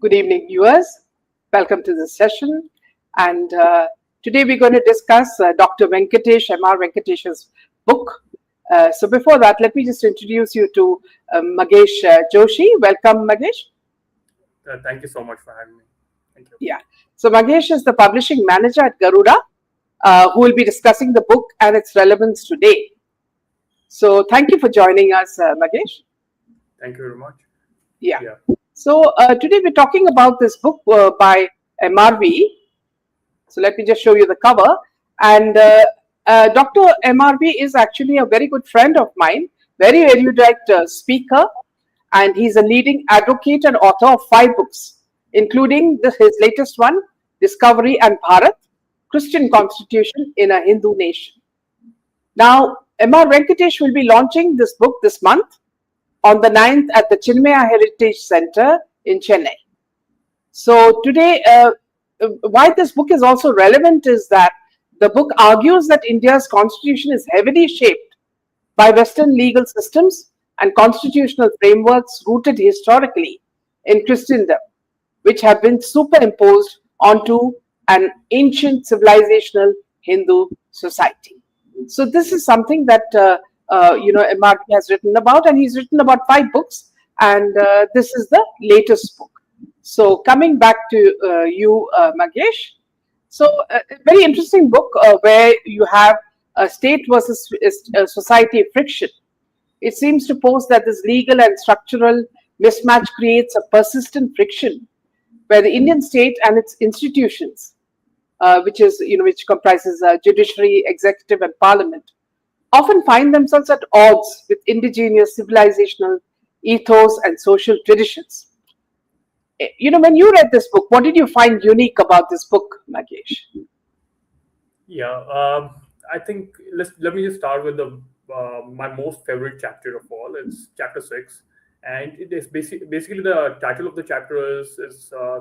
Good evening, viewers. Welcome to this session. And today we're going to discuss Dr. Venkatesh, M.R. Venkatesh's book. So before that, let me just introduce you to Magesh Joshi. Welcome, Magesh. Thank you so much for having me. Thank you. Yeah. So Magesh is the publishing manager at Garuda, who will be discussing the book and its relevance today. So thank you for joining us, Magesh. Thank you very much. Yeah. So today we're talking about this book by MRV. So let me just show you the cover. And Dr. MRV is actually a very good friend of mine, very erudite speaker, and he's a leading advocate and author of 5 books, including his latest one, Discovery and Bharat, Christian Constitution in a Hindu Nation. Now, M.R. Venkatesh will be launching this book this month on the 9th at the Chinmaya Heritage Center in Chennai. So today, why this book is also relevant is that the book argues that India's constitution is heavily shaped by Western legal systems and constitutional frameworks rooted historically in Christendom, which have been superimposed onto an ancient civilizational Hindu society. So this is something that MRP has written about, and he's written about 5 books, and this is the latest book. So coming back to you, Magesh. So a very interesting book where you have a state versus society friction. It seems to pose that this legal and structural mismatch creates a persistent friction where the Indian state and its institutions, which comprises judiciary, executive, and parliament, often find themselves at odds with indigenous civilizational ethos and social traditions. When you read this book, what did you find unique about this book, Magesh? Yeah, I think let me just start with my most favorite chapter of all. It's chapter 6, and it is basically the title of the chapter is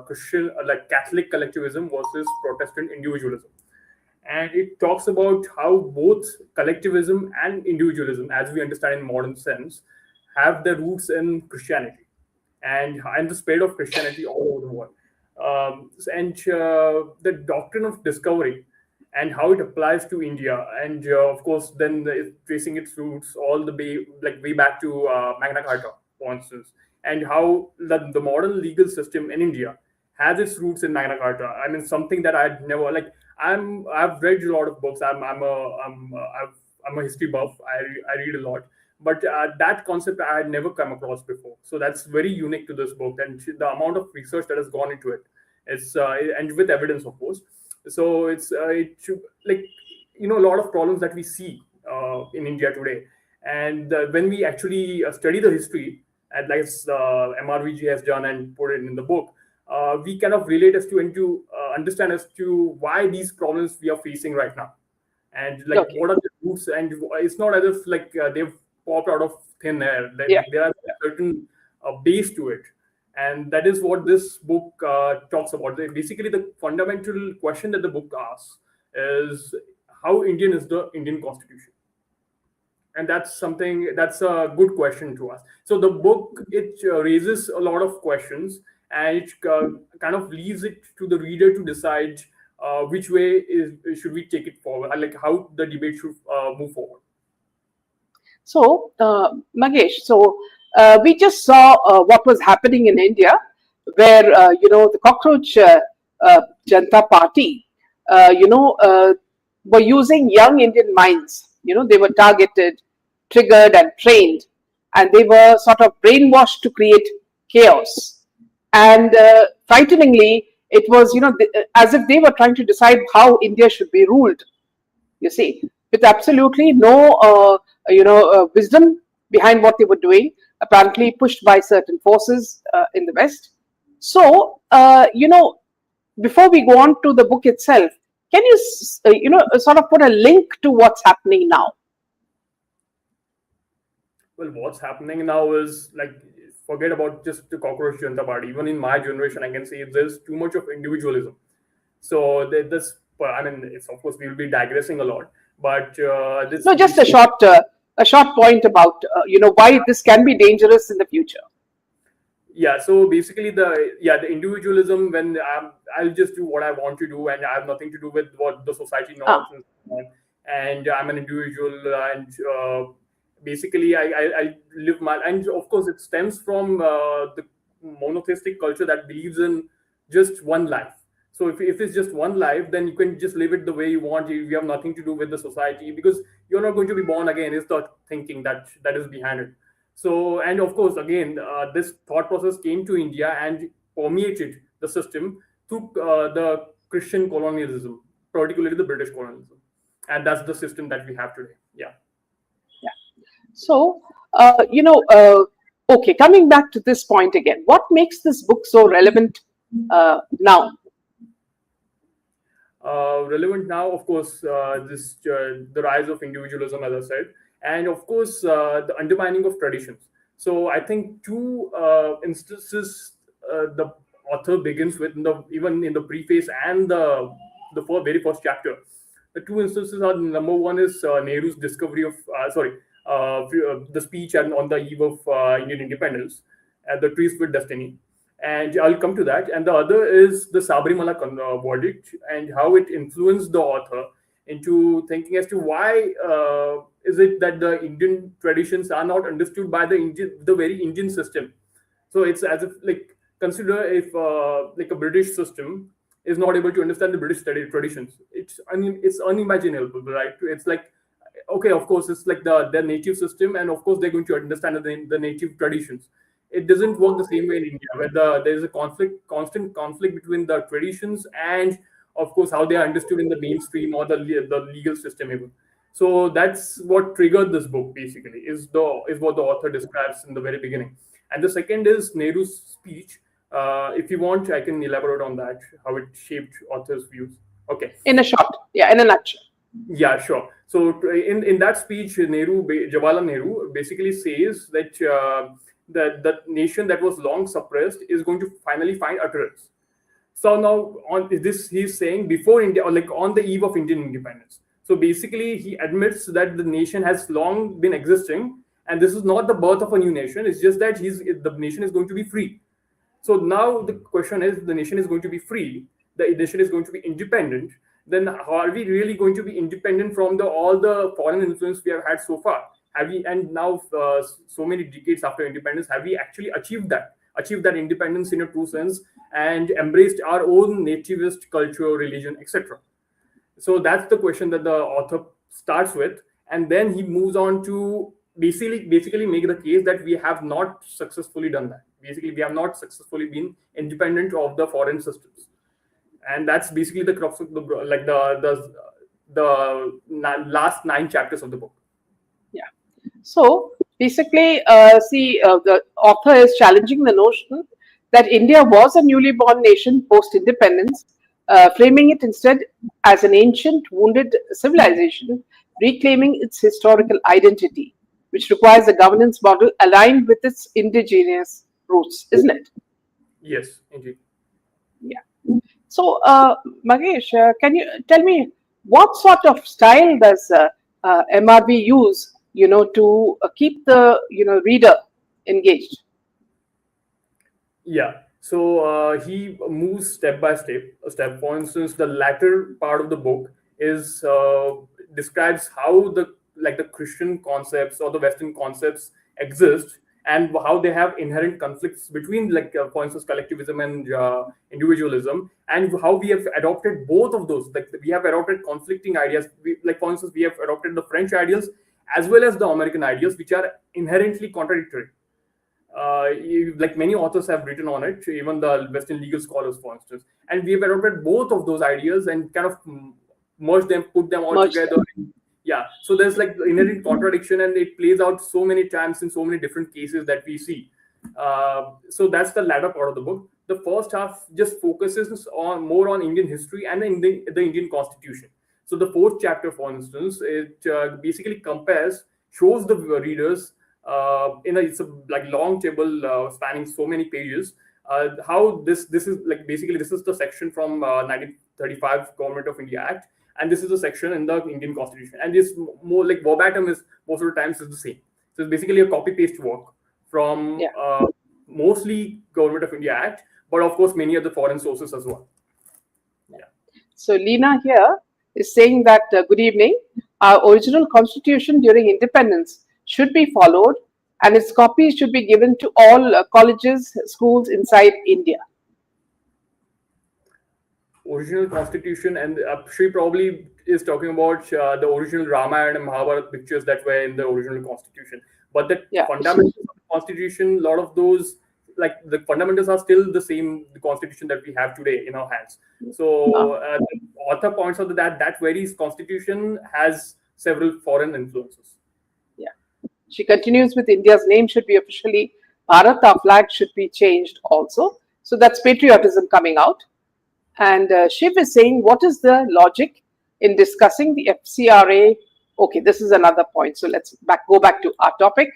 Christian, like Catholic collectivism versus Protestant individualism. And it talks about how both collectivism and individualism, as we understand in modern sense, have their roots in Christianity and the spread of Christianity all over the world. The doctrine of discovery and how it applies to India, and of course, then tracing its roots all the way back to Magna Carta, for instance, and how the modern legal system in India has its roots in Magna Carta. I mean, something that I'd never I've read a lot of books. I'm a history buff. I read a lot, but that concept I had never come across before. So that's very unique to this book, and the amount of research that has gone into it. It's and with evidence, of course. So it's a lot of problems that we see in India today, and when we actually study the history, and like MRVG has done and put it in the book. We kind of relate understand as to why these problems we are facing right now, and what are the roots. And it's not as if they've popped out of thin air. There are certain base to it, and that is what this book talks about. Basically, the fundamental question that the book asks is how Indian is the Indian Constitution, and that's a good question to ask. So the book raises a lot of questions. And it kind of leaves it to the reader to decide which way should we take it forward, like how the debate should move forward. So, Magesh, we just saw what was happening in India, where the cockroach Janata Party, were using young Indian minds. They were targeted, triggered, and trained, and they were sort of brainwashed to create chaos. And frighteningly, it was, as if they were trying to decide how India should be ruled, you see, with absolutely no, wisdom behind what they were doing, apparently pushed by certain forces in the West. So, before we go on to the book itself, can you, sort of put a link to what's happening now? Well, what's happening now is forget about just the cockroach Janata Party. Even in my generation, I can say there's too much of individualism. So it's of course we will be digressing a lot, but just a short point about why this can be dangerous in the future. Yeah, so basically the individualism, when I'll just do what I want to do and I have nothing to do with what the society Ah, norms and so on. And I'm an individual, and basically I live my, and of course it stems from the monotheistic culture that believes in just one life. So if it's just one life, then you can just live it the way you want. You have nothing to do with the society, because you're not going to be born again, is the thinking that is behind it. So, and of course, again, this thought process came to India and permeated the system through the Christian colonialism, particularly the British colonialism. And that's the system that we have today. Yeah. yeah. So, okay, coming back to this point again, what makes this book so relevant now? Relevant now, of course, the rise of individualism, as I said, and of course the undermining of traditions. So I think two instances the author begins with, even in the preface and the very first chapter. The two instances are, number one is Nehru's discovery of the speech and on the eve of Indian independence, the trees with destiny, and I'll come to that. And the other is the Sabrimala verdict and how it influenced the author into thinking as to why is it that the Indian traditions are not understood by the very Indian system. So it's as if, like, consider if like a British system is not able to understand the British study traditions. It's unimaginable, right? It's like, okay, of course, it's like their native system, and of course they're going to understand the native traditions. It doesn't work the same way in India, where there is a constant conflict between the traditions and, of course, how they are understood in the mainstream or the legal system even. So that's what triggered this book. Basically, is what the author describes in the very beginning. And the second is Nehru's speech. If you want, I can elaborate on that, how it shaped author's views. Okay. In a short, yeah, in a nutshell. Yeah, sure. So in that speech, Jawaharlal Nehru basically says that the nation that was long suppressed is going to finally find utterance. So now on this, he's saying before India, or like on the eve of Indian independence. So basically, he admits that the nation has long been existing, and this is not the birth of a new nation. It's just that the nation is going to be free. So now the question is, the nation is going to be free, the nation is going to be independent. Then how are we really going to be independent from all the foreign influence we have had so far? Have we, and now so many decades after independence, have we actually achieved that independence in a true sense, and embraced our own nativist culture, religion, etc.? So that's the question that the author starts with, and then he moves on to basically make the case that we have not successfully done that. Basically, we have not successfully been independent of the foreign systems, and that's basically the crux of the, like the last 9 chapters of the book. Yeah. So basically, the author is challenging the notion that India was a newly born nation post independence, framing it instead as an ancient, wounded civilization, reclaiming its historical identity, which requires a governance model aligned with its indigenous roots, isn't it? Yes, indeed. Yeah. So, Magesh, can you tell me what sort of style does MRB use, to keep the reader engaged? Yeah. So he moves step by step. For instance, the latter part of the book is describes how the Christian concepts or the Western concepts exist, and how they have inherent conflicts between, like, for instance, collectivism and individualism, and how we have adopted both of those. Like, we have adopted conflicting ideas. Like, for instance, we have adopted the French ideas as well as the American ideas, which are inherently contradictory. Like, many authors have written on it, even the Western legal scholars, for instance, and we have adopted both of those ideas and kind of merge them, put them all Merge together. them. Yeah, so there's like inherent contradiction, and it plays out so many times in so many different cases that we see. So that's the latter part of the book. The first half just focuses on more on Indian history and the Indian Constitution. So the fourth chapter, for instance, it basically shows the readers it's a like long table spanning so many pages. How this is like, basically this is the section from 1935 Government of India Act, and this is the section in the Indian Constitution, and this more like verbatim is most of the times is the same. So it's basically a copy paste work from Yeah. mostly Government of India Act, but of course many other foreign sources as well. Yeah. So Lena here is saying that good evening. Our original constitution during independence should be followed, and its copies should be given to all colleges, schools inside India. Original constitution, and she probably is talking about the original Ramayana and Mahabharata pictures that were in the original constitution. But the Yeah, fundamentals of the constitution, a lot of those, like the fundamentals are still the same, the constitution that we have today in our hands. uh, So the author points out that that very constitution has several foreign influences. yeah. She continues with India's name should be officially Bharat. Our flag should be changed also. So that's patriotism coming out. And Shiv is saying, what is the logic in discussing the FCRA? Okay, this is another point. So let's go back to our topic.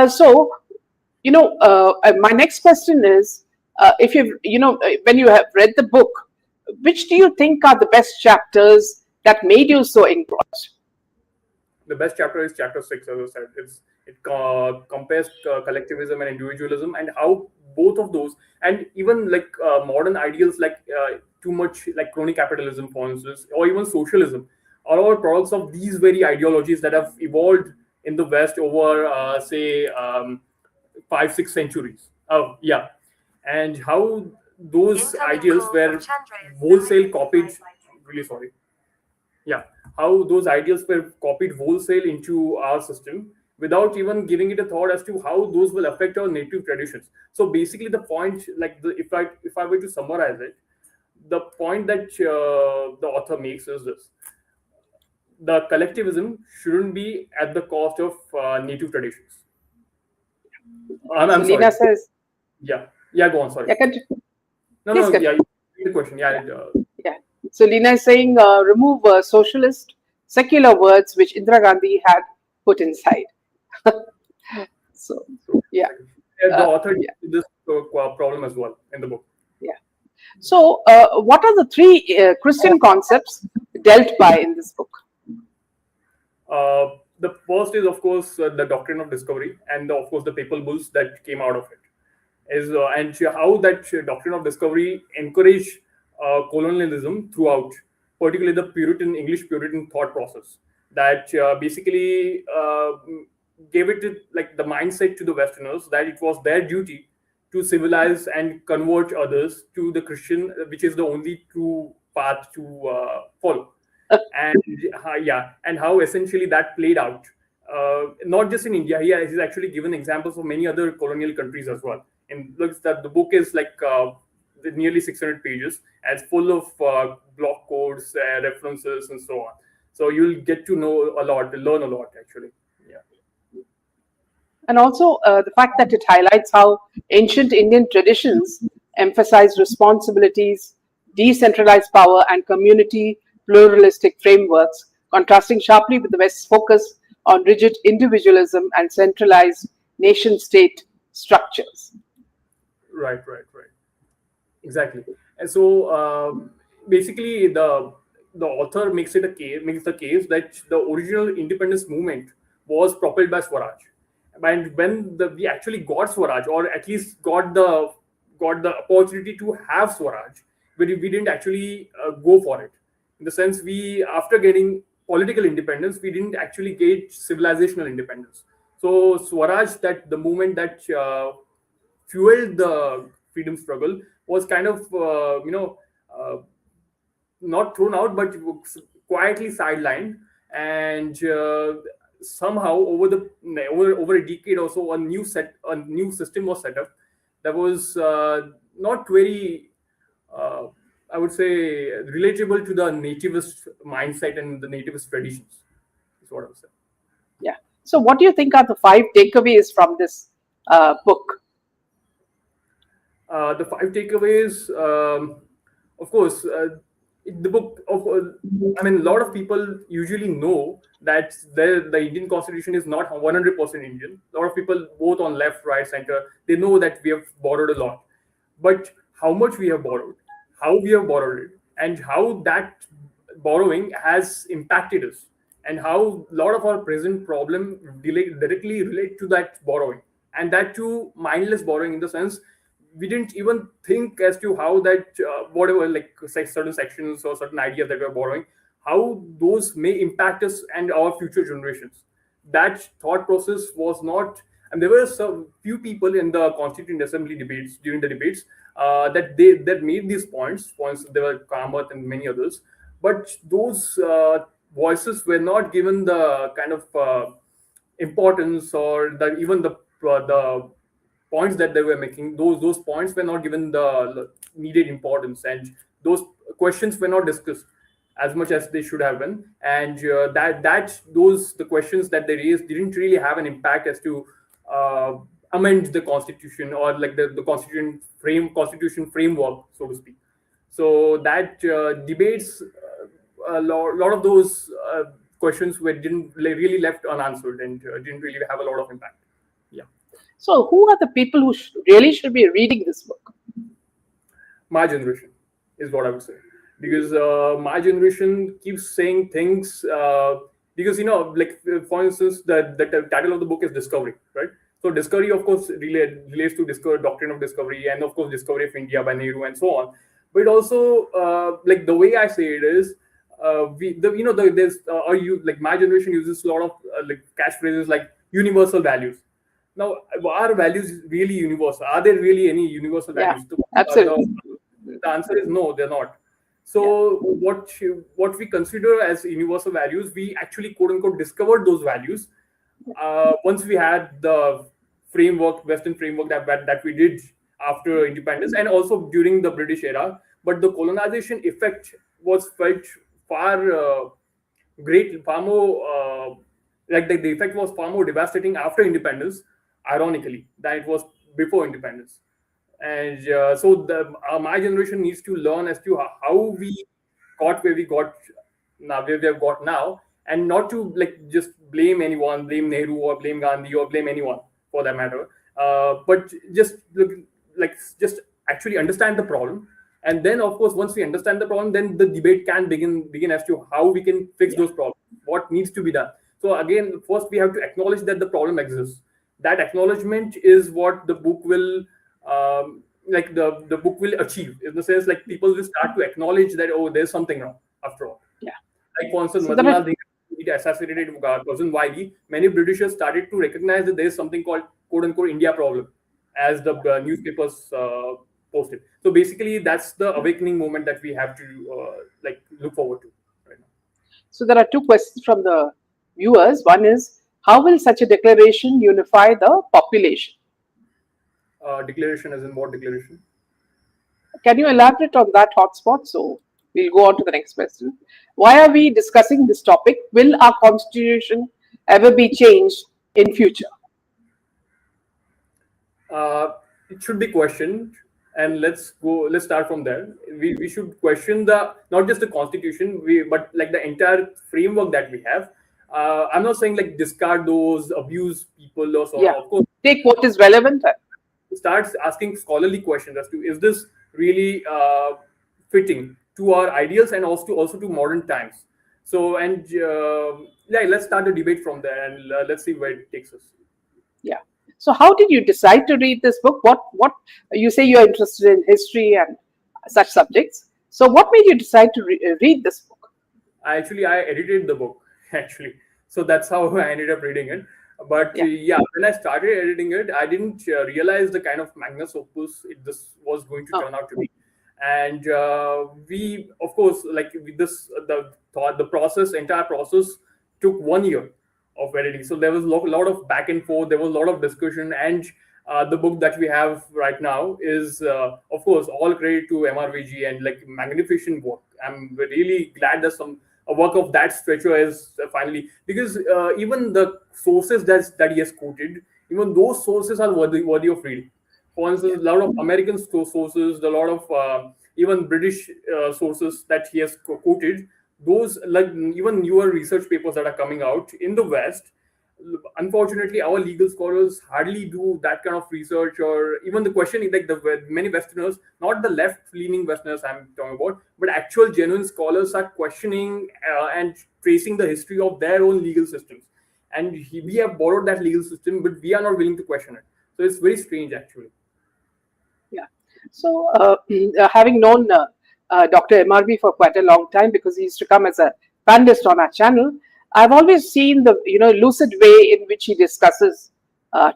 So, my next question is, if when you have read the book, which do you think are the best chapters that made you so engrossed? The best chapter is chapter 6, as I said. It compares collectivism and individualism, and how both of those, and even like modern ideals like too much like crony capitalism, for instance, or even socialism, are all products of these very ideologies that have evolved in the West over, say, 5-6 centuries. Yeah, and how those ideals were wholesale copied. Really sorry. Yeah, how those ideals were copied wholesale into our system without even giving it a thought as to how those will affect our native traditions. So basically the point, like if I were to summarize it, the point that the author makes is this: the collectivism shouldn't be at the cost of native traditions. So I'm Lena sorry. says, Yeah, go on. Sorry. yeah, No, please no, continue. yeah, the question. Yeah, Yeah. So Lina is saying remove socialist, secular words which Indira Gandhi had put inside. So yeah, the uh, author yeah, did this problem as well in the book. yeah. So what are the three Christian concepts dealt by in this book? The first is, of course, the doctrine of discovery, and of course the papal bulls that came out of it. Is and how that doctrine of discovery encouraged colonialism throughout, particularly the Puritan English Puritan thought process that basically gave it like the mindset to the Westerners that it was their duty to civilize and convert others to the Christian, which is the only true path to follow. And yeah, and how essentially that played out, not just in India. He's actually given examples of many other colonial countries as well. And looks that the book is like nearly 600 pages and it's full of block codes, references, and so on. So you'll get to know a lot, learn a lot actually. Yeah. And also the fact that it highlights how ancient Indian traditions emphasize responsibilities, decentralized power, and community pluralistic frameworks, contrasting sharply with the West's focus on rigid individualism and centralized nation state structures. Right. Exactly. And so basically the author makes the case that the original independence movement was propelled by Swaraj. And when we actually got Swaraj, or at least got the opportunity to have Swaraj, we didn't actually go for it. In the sense, we, after getting political independence, we didn't actually get civilizational independence. So Swaraj, that the movement that fueled the freedom struggle, was kind of not thrown out, but quietly sidelined. And somehow over a decade or so, a new system was set up that was not very, uh, I would say, relatable to the nativist mindset and the nativist traditions. Is what I would say. Yeah. So, what do you think are the five takeaways from this book? The five takeaways, of course, the book of, I mean, a lot of people usually know that the Indian constitution is not 100% Indian. A lot of people, both on left, right, center, they know that we have borrowed a lot. But how much we have borrowed, how we have borrowed it, and how that borrowing has impacted us, and how a lot of our present problem directly relate to that borrowing, and that too mindless borrowing, in the sense we didn't even think as to how that whatever, like certain sections or certain ideas that we're borrowing, how those may impact us and our future generations. That thought process was not, and there were some few people in the Constituent Assembly debates, during the debates, that made these points. There were Kamath and many others, but those voices were not given the kind of importance, or that even the points that they were making, those points were not given the needed importance, and those questions were not discussed as much as they should have been. And that those the questions that they raised didn't really have an impact as to uh, amend the constitution, or like the constitution framework, so to speak. So that debates, lot of those questions were didn't really left unanswered, and didn't really have a lot of impact. Yeah. So, who are the people who really should be reading this book? My generation is what I would say, because my generation keeps saying things, because like for instance, the title of the book is Discovery, right? So discovery, of course, relates to discover doctrine of discovery, and of course discovery of India by Nehru and so on. But also, like the way I say it is, there's or you like my generation uses a lot of like catchphrases like universal values. Now, are values really universal? Are there really any universal Yeah, values? absolutely. The answer is no, they're not. So what we consider as universal values, we actually quote unquote discovered those values once we had the Western framework that we did after independence, and also during the British era. But the colonization effect was felt far far more like the effect was far more devastating after independence, ironically, than it was before independence. And so my generation needs to learn as to how we got where we got now, where we have got now, and not to like just blame anyone, blame Nehru or blame Gandhi or blame anyone for that matter, but just look, like just actually understand the problem. And then of course once we understand the problem, then the debate can begin as to how we can fix those problems, what needs to be done. So again, first we have to acknowledge that the problem exists. That acknowledgement is what the book will like the book will achieve, in the sense like people will start to acknowledge that, oh, there's something wrong after all. Yeah. Like for instance, So there are, Madanlal Dhingra assassinated cousin Wiley, many Britishers started to recognize that there is something called quote unquote India problem, as the newspapers posted. So basically, that's the awakening moment that we have to like look forward to right now. so there are two questions from the viewers. One is, how will such a declaration unify the population? Declaration, as in what declaration? Can you elaborate on that hotspot? So we'll go on to the next question. Why are we discussing this topic? Will our constitution ever be changed in future? It should be questioned, and let's start from there. We should question the not just the constitution, but like the entire framework that we have. I'm not saying like discard those, abuse people or so on. Yeah. Of course, Take what is relevant. starts asking scholarly questions as to, is this really fitting to our ideals and also to modern times. So, and yeah, let's start the debate from there, and let's see where it takes us. Yeah. So how did you decide to read this book? What you say you're interested in history and such subjects. So what made you decide to read this book? I edited the book actually, so that's how I ended up reading it. But yeah, when I started editing it, I didn't realize the kind of magnus opus this was going to turn out to be. And we, of course, like with this, the entire process took 1 year of editing. So there was a lot of back and forth. There was a lot of discussion, and the book that we have right now is, of course, all credit to MRVG, and like magnificent work. I'm really glad that a work of that stature is finally, because even the sources that he has quoted, even those sources are worthy of reading. For instance, a lot of American sources, a lot of even British sources that he has quoted, those like even newer research papers that are coming out in the West. Unfortunately, our legal scholars hardly do that kind of research, or even the questioning, like the many Westerners, not the left-leaning Westerners I'm talking about, but actual genuine scholars are questioning and tracing the history of their own legal systems. And we have borrowed that legal system, but we are not willing to question it. So it's very strange actually. Yeah. So, having known Dr. MRB for quite a long time, because he used to come as a panelist on our channel, I've always seen the lucid way in which he discusses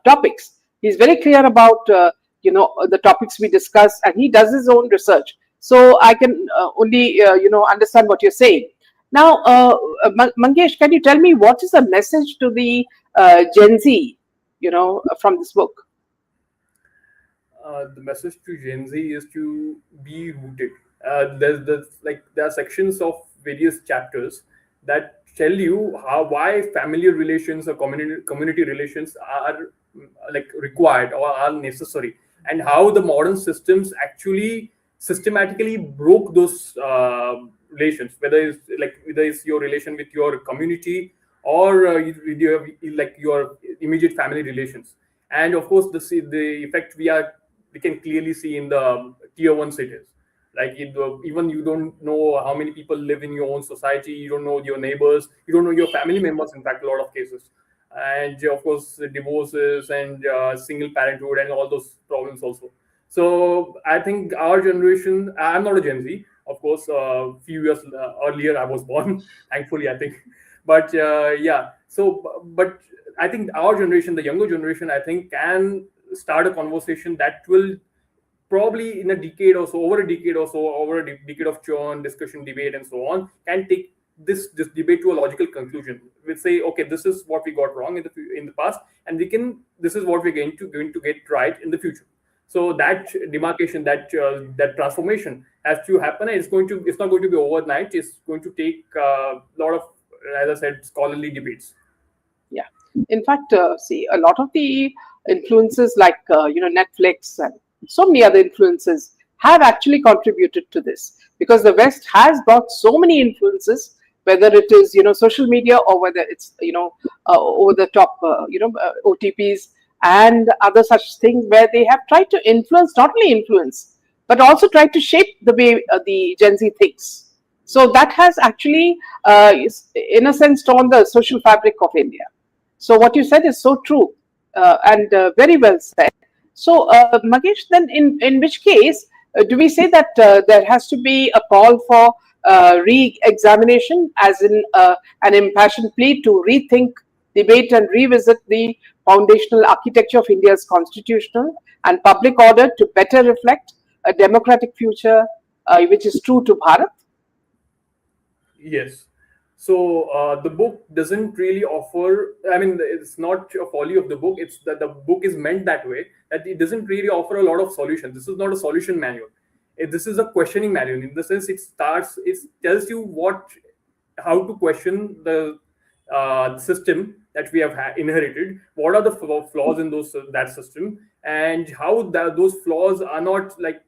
topics. He's very clear about the topics we discuss, and he does his own research. So I can only understand what you're saying. Now, Mangesh, can you tell me what is the message to the Gen Z, from this book? The message to Gen Z is to be rooted. There's like there are sections of various chapters that tell you how why family relations or community relations are like required or are necessary, and how the modern systems actually systematically broke those relations. Whether it's your relation with your community or like your immediate family relations. And of course the effect we can clearly see in the tier one cities. Like even you don't know how many people live in your own society, you don't know your neighbors, you don't know your family members, in fact a lot of cases. And of course divorces and single parenthood and all those problems also. So I think our generation, I'm not a Gen Z, of course, a few years earlier I was born thankfully, I think. But yeah, so but I think our generation, the younger generation, I think can start a conversation that will probably in a decade or so, over a decade or so, over a decade of churn, discussion, debate, and so on, can take this debate to a logical conclusion. We'll say, okay, this is what we got wrong in the past, and this is what we're going to get right in the future. So that demarcation, that transformation has to happen. And it's not going to be overnight. It's going to take a lot of, as I said, scholarly debates. Yeah. In fact, see, a lot of the influences like, Netflix and so many other influences have actually contributed to this, because the West has brought so many influences, whether it is, social media, or whether it's, over the top, OTPs and other such things, where they have tried to influence, not only influence, but also tried to shape the way the Gen Z thinks. So that has actually, in a sense, torn the social fabric of India. So what you said is so true, and very well said. So, Magesh, then in which case do we say that there has to be a call for re-examination, as in an impassioned plea to rethink, debate, and revisit the foundational architecture of India's constitutional and public order to better reflect a democratic future which is true to Bharat? Yes. So the book doesn't really offer. I mean, it's not a folly of the book. It's that the book is meant that way, that it doesn't really offer a lot of solutions. This is not a solution manual. This is a questioning manual. In the sense, it tells you how to question the system that we have inherited. What are the flaws in that system, and how those flaws are not like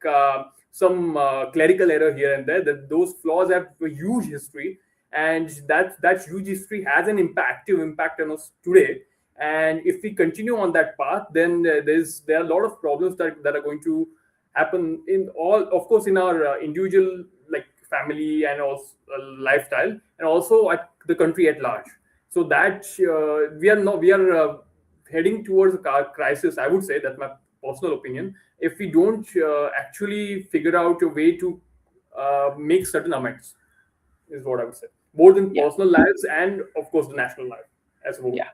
some clerical error here and there. That those flaws have a huge history, and that huge history has an active impact on us today. And if we continue on that path, then there are a lot of problems that are going to happen in all, of course, in our individual like family and also lifestyle, and also at the country at large. So that we are heading towards a crisis, I would say. That's my personal opinion. If we don't actually figure out a way to make certain amends, is what I would say, both in Yeah, personal lives and of course the national life as a whole. yeah.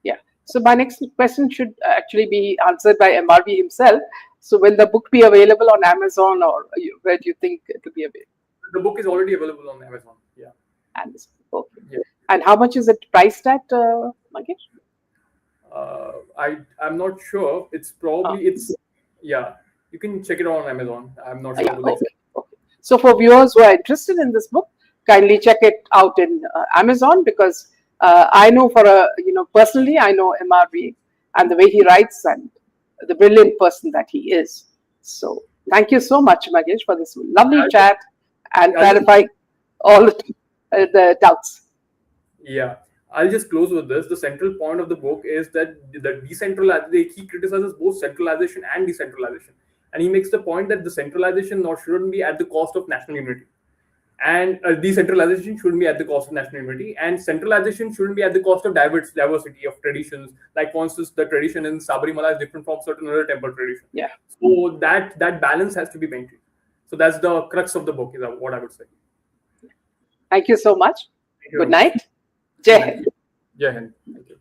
Yeah. So my next question should actually be answered by MRV himself. So will the book be available on Amazon, or where do you think it will be available? The book is already available on Amazon. Yeah. Amazon. Okay. Yeah. And how much is it priced at, Magesh? I'm not sure. It's Uh, probably it's yeah. You can check it out on Amazon. I'm not sure yeah. about the exact. Okay. Okay. So for viewers who are interested in this book, kindly check it out in Amazon, because I know personally, I know MRV and the way he writes and the brilliant person that he is. So thank you so much, Magesh, for this lovely I'll just, chat and I'll just clarifying all the doubts. Yeah, I'll just close with this. The central point of the book is that the decentralization, he criticizes both centralization and decentralization. And he makes the point that the centralization not shouldn't be at the cost of national unity. And decentralization shouldn't be at the cost of national unity, and centralization shouldn't be at the cost of diversity of traditions. Like, for instance, the tradition in Sabarimala is different from certain other temple tradition. Yeah. So that balance has to be maintained. So that's the crux of the book, is what I would say. Thank you so much. Thank you Good very much. night. Jai Hind. Jai Hind. Thank you.